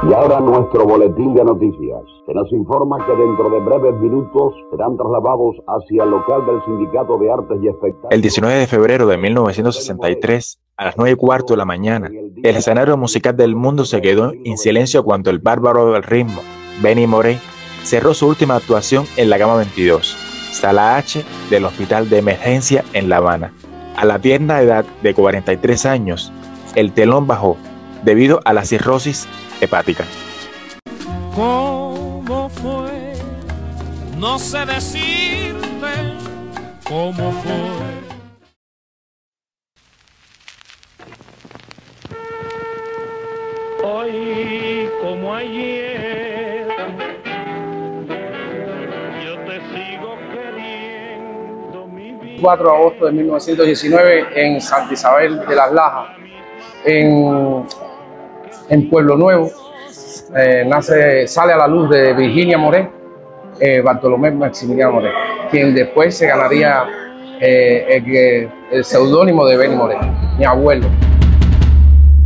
Y ahora nuestro boletín de noticias, que nos informa que dentro de breves minutos serán trasladados hacia el local del Sindicato de Artes y Espectáculos. El 19 de febrero de 1963, a las 9:15 de la mañana, el escenario musical del mundo se quedó en silencio cuando el bárbaro del ritmo, Benny Moré, cerró su última actuación en la Cama 22, Sala H del Hospital de Emergencia en La Habana. A la tierna edad de 43 años, el telón bajó debido a la cirrosis hepática. ¿Cómo fue? No sé decirte cómo fue. Hoy como ayer, yo te sigo queriendo, mi vida. 4 de agosto de 1919 en Santa Isabel de las Lajas, en Pueblo Nuevo, sale a la luz de Virginia Moré, Bartolomé Maximiliano Moré, quien después se ganaría el seudónimo de Benny Moré, mi abuelo.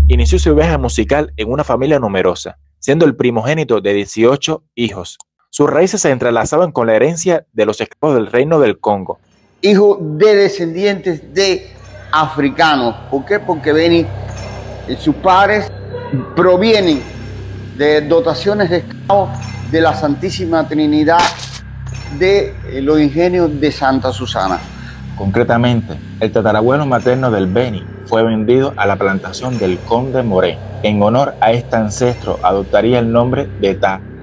Inició su viaje musical en una familia numerosa, siendo el primogénito de 18 hijos. Sus raíces se entrelazaban con la herencia de los esclavos del Reino del Congo. Hijo de descendientes de africanos. ¿Por qué? Porque Benny, sus padres provienen de dotaciones de esclavos de la Santísima Trinidad de los ingenios de Santa Susana. Concretamente, el tatarabuelo materno del Benny fue vendido a la plantación del Conde Moré. En honor a este ancestro adoptaría el nombre de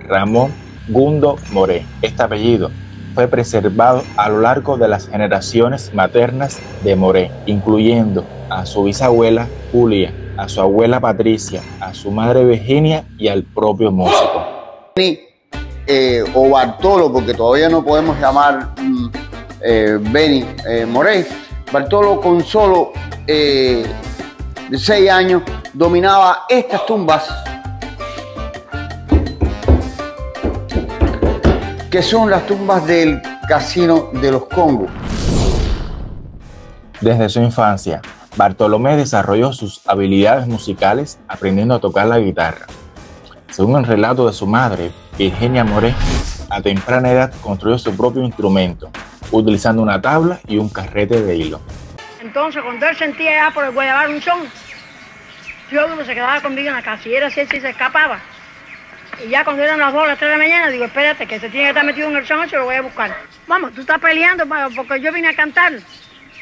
Ramón Gundo Moré. Este apellido fue preservado a lo largo de las generaciones maternas de Moré, incluyendo a su bisabuela Julia, a su abuela Patricia, a su madre Virginia y al propio músico. O Bartolo, porque todavía no podemos llamar Benny Moré. Bartolo, con solo 6 años, dominaba estas tumbas, que son las tumbas del Casino de los Congos. Desde su infancia, Bartolomé desarrolló sus habilidades musicales aprendiendo a tocar la guitarra. Según el relato de su madre, Virginia Moré, a temprana edad construyó su propio instrumento, utilizando una tabla y un carrete de hilo. Entonces, cuando él sentía ya por el Guayabal un son, yo se quedaba conmigo en la casa y era así, se escapaba. Y ya cuando eran las 2 o las 3 de la mañana, digo, espérate, que se tiene que estar metido en el son, se lo voy a buscar. Vamos, tú estás peleando porque yo vine a cantar.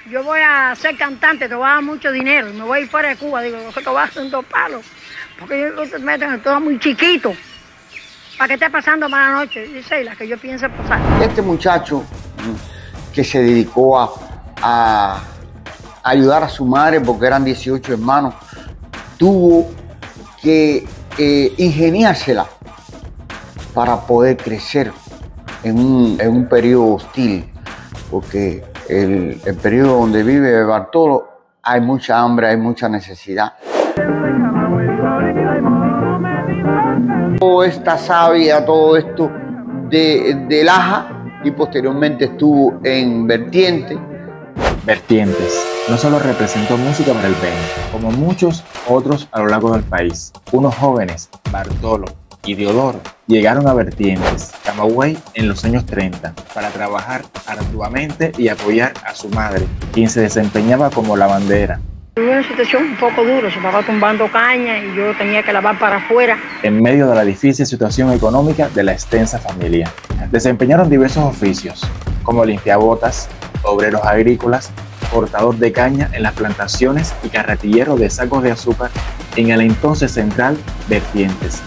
Yo voy a ser cantante, te voy a dar mucho dinero, me voy a ir fuera de Cuba. Digo, no sé que voy a hacer 2 palos, porque yo te meten en todo muy chiquito, para que esté pasando mala noche. Dice la que yo pienso pasar. Este muchacho que se dedicó a ayudar a su madre, porque eran 18 hermanos, tuvo que ingeniársela para poder crecer en un periodo hostil, porque el periodo donde vive Bartolo hay mucha hambre, hay mucha necesidad. Toda esta savia, todo esto de Laja, y posteriormente estuvo en Vertientes. Vertientes no solo representó música para el Benny, como muchos otros a lo largo del país. Unos jóvenes, Bartolo y Diodoro, llegaron a Vertientes, Camagüey, en los años 30 para trabajar arduamente y apoyar a su madre, quien se desempeñaba como lavandera. Tuve una situación un poco dura, se estaba tumbando caña y yo tenía que lavar para afuera. En medio de la difícil situación económica de la extensa familia, desempeñaron diversos oficios, como limpiabotas, obreros agrícolas, cortador de caña en las plantaciones y carretillero de sacos de azúcar en el entonces central Vertientes.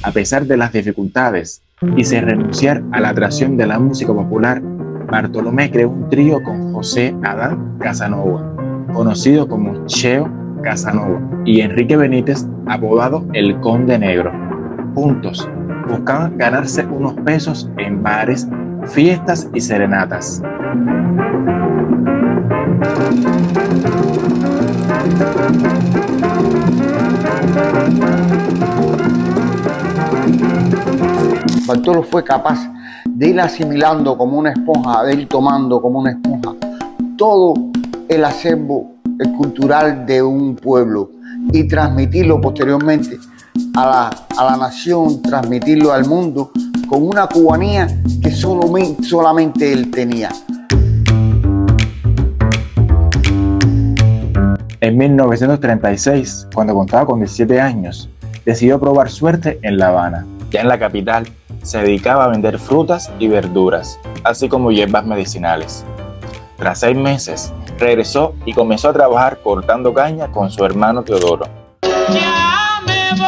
A pesar de las dificultades y sin renunciar a la atracción de la música popular, Bartolomé creó un trío con José Adán Casanova, conocido como Cheo Casanova, y Enrique Benítez, apodado El Conde Negro. Juntos buscaban ganarse unos pesos en bares, fiestas y serenatas. Bartolo fue capaz de ir asimilando como una esponja, de ir tomando como una esponja todo el acervo cultural de un pueblo y transmitirlo posteriormente a la nación, transmitirlo al mundo con una cubanía que solamente él tenía. En 1936, cuando contaba con 17 años, decidió probar suerte en La Habana. Ya en la capital, se dedicaba a vender frutas y verduras, así como hierbas medicinales. Tras 6 meses, regresó y comenzó a trabajar cortando caña con su hermano Teodoro. Ya me voy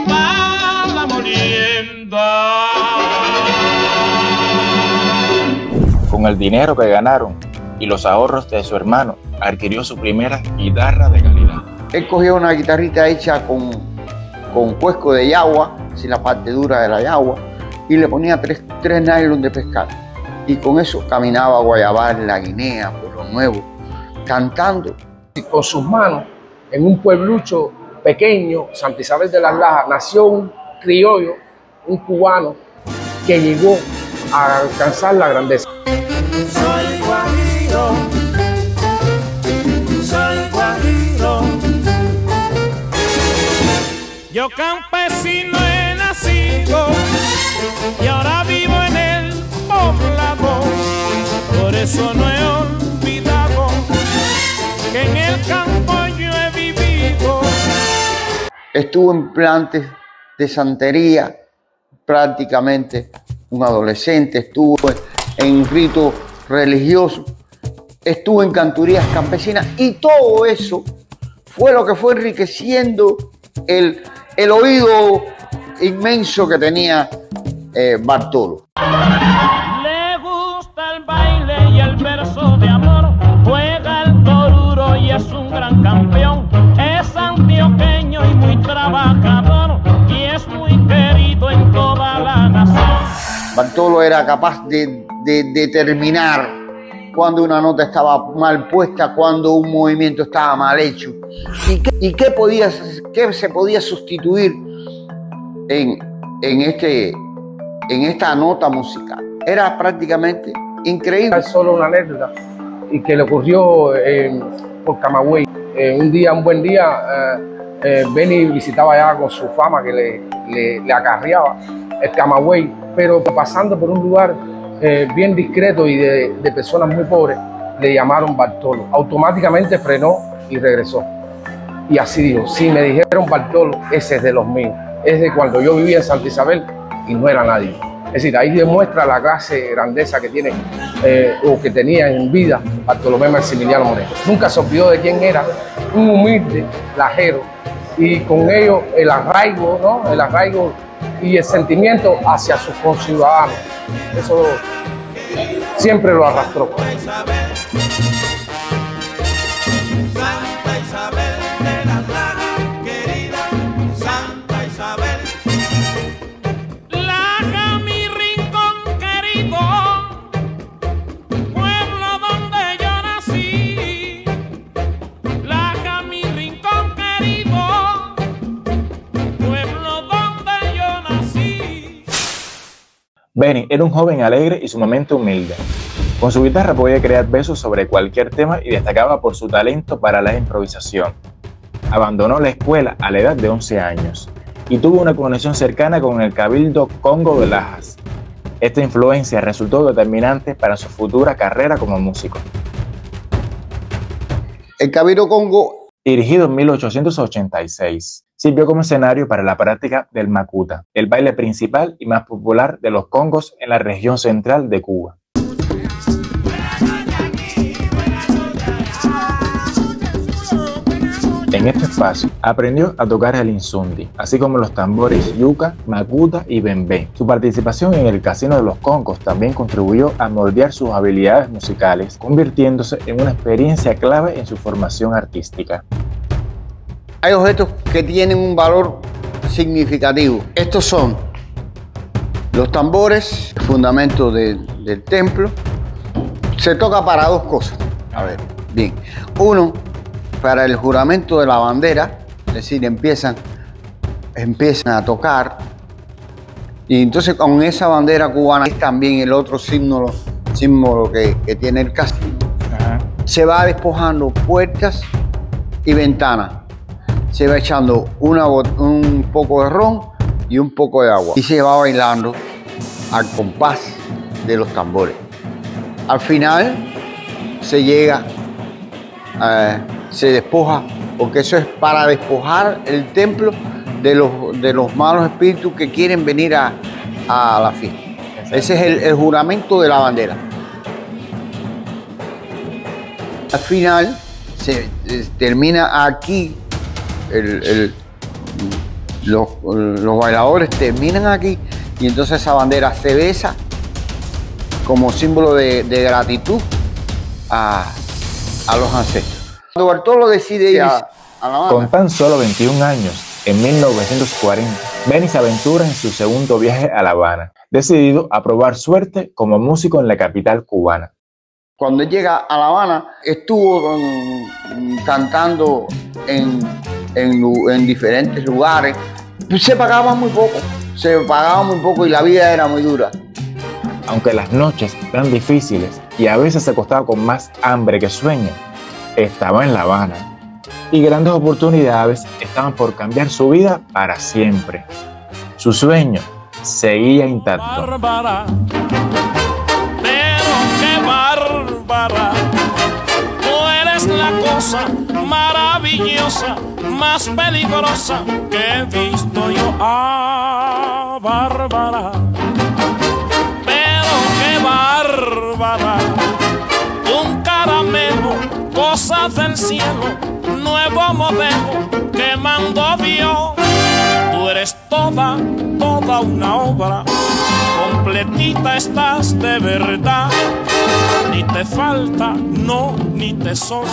para la molienda. Con el dinero que ganaron y los ahorros de su hermano, adquirió su primera guitarra de calidad. Él cogió una guitarrita hecha con cuesco de yagua, así la parte dura de la yagua, y le ponía tres nylon de pescar. Y con eso caminaba a Guayabal, La Guinea, Pueblo Nuevo, cantando. Y con sus manos, en un pueblucho pequeño, Santa Isabel de las Lajas, nació un criollo, un cubano, que llegó a alcanzar la grandeza. Soy guajiro, soy guajiro. Yo campesino he nacido y ahora vivo en el poblado. Por eso no he olvidado que en el campo yo he vivido. Estuvo en plantes de santería, prácticamente un adolescente, estuvo en ritos religiosos, estuvo en canturías campesinas, y todo eso fue lo que fue enriqueciendo el oído inmenso que tenía Bartolo. Le gusta el baile y el verso de amor, juega el toruro y es un gran campeón, es antioqueño y muy trabajador y es muy querido en toda la nación. Bartolo era capaz de determinar cuando una nota estaba mal puesta, cuando un movimiento estaba mal hecho, y qué se podía sustituir en esta nota musical. Era prácticamente increíble. Es solo una anécdota y que le ocurrió por Camagüey. Un buen día, Benny visitaba allá con su fama que le acarreaba el Camagüey, pero pasando por un lugar bien discreto y de personas muy pobres, le llamaron Bartolo. Automáticamente frenó y regresó. Y así dijo: si me dijeron Bartolo, ese es de los míos. Es de cuando yo vivía en Santa Isabel y no era nadie. Es decir, ahí demuestra la clase de grandeza que tiene o que tenía en vida Bartolomé Maximiliano Moreno. Nunca se olvidó de quién era, un humilde lajero, y con ello el arraigo, ¿no? El arraigo y el sentimiento hacia sus conciudadanos. Eso siempre lo arrastró. Santa Isabel de las Lajas, querida Santa Isabel. Laja, mi rincón querido, pueblo donde yo nací. Laja, mi rincón querido, pueblo donde yo nací. Benny era un joven alegre y sumamente humilde. Con su guitarra podía crear versos sobre cualquier tema y destacaba por su talento para la improvisación. Abandonó la escuela a la edad de 11 años y tuvo una conexión cercana con el Cabildo Congo de Lajas. Esta influencia resultó determinante para su futura carrera como músico. El Cabildo Congo, dirigido en 1886, sirvió como escenario para la práctica del macuta, el baile principal y más popular de los congos en la región central de Cuba. En este espacio aprendió a tocar el insundi, así como los tambores yuca, macuta y bembé. Su participación en el Casino de los Congos también contribuyó a moldear sus habilidades musicales, convirtiéndose en una experiencia clave en su formación artística. hay objetos que tienen un valor significativo. Estos son los tambores, el fundamento del templo. Se toca para dos cosas. A ver, bien. Uno, para el juramento de la bandera, es decir, empiezan a tocar. Y entonces con esa bandera cubana es también el otro símbolo que tiene el castillo. Se va despojando puertas y ventanas. se va echando un poco de ron y un poco de agua. Y se va bailando al compás de los tambores. Al final se llega, se despoja, porque eso es para despojar el templo de los malos espíritus que quieren venir a la fiesta. Exacto. Ese es el juramento de la bandera. Al final se termina aquí, los bailadores terminan aquí y entonces esa bandera se besa como símbolo de gratitud a los ancestros. Cuando Bartolo decide ir a La Habana, con tan solo 21 años, en 1940, Benny se aventura en su segundo viaje a La Habana, decidido a probar suerte como músico en la capital cubana. Cuando él llega a La Habana, estuvo cantando en diferentes lugares. Se pagaba muy poco y la vida era muy dura. Aunque las noches eran difíciles y a veces se acostaba con más hambre que sueño, estaba en La Habana y grandes oportunidades estaban por cambiar su vida para siempre. Su sueño seguía intacto. Bárbara, pero qué bárbara, tú eres la cosa maravillosa, más peligrosa que he visto yo. Ah, Bárbara, pero qué bárbara, un caramelo, cosa del cielo, nuevo modelo que mandó Dios. Tú eres toda una obra, completita estás de verdad, ni te falta, no, ni te sobra.